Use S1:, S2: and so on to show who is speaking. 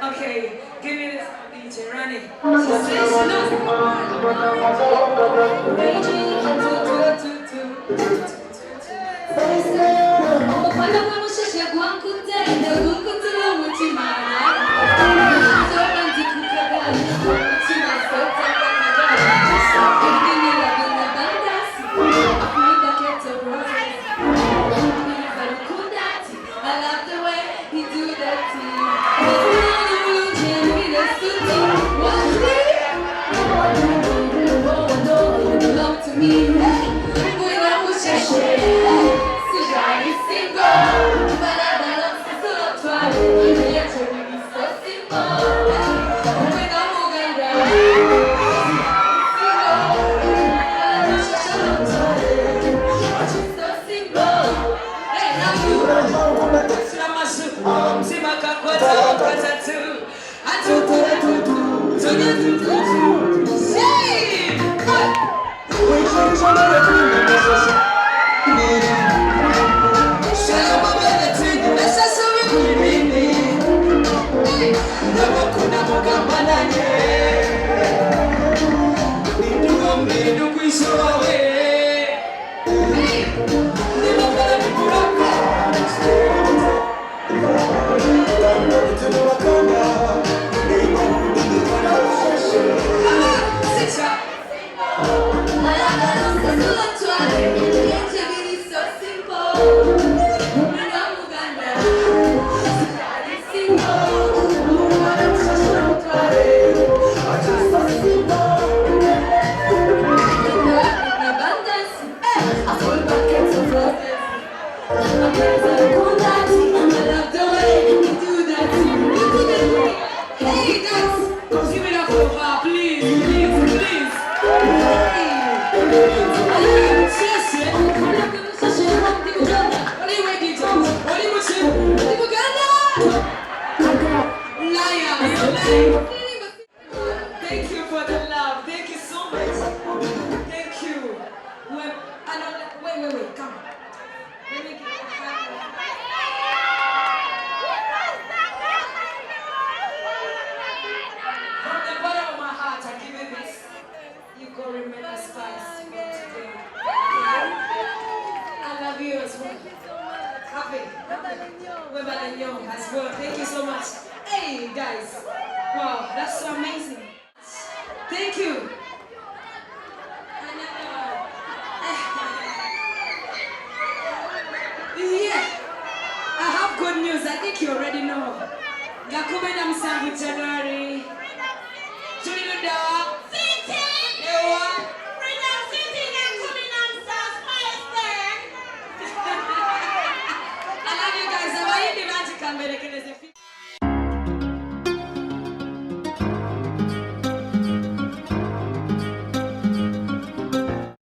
S1: Okay, give me this DJ, run it. Thank you for the love. Thank you so much. Thank you. Wait, come. Let me get from the bottom of my heart, I give you this. You go remember Spice for today. I love you as well. Happy. We're better than you as well. Thank you so much. Hey, guys. Wow, that's so amazing. Thank you. Yeah, I have good news. I think you already know. Gakumena msangu January. Tuliluda. Sitting. Ewa. Rina sitting and coming on Spice. I love you guys. I want you to magic and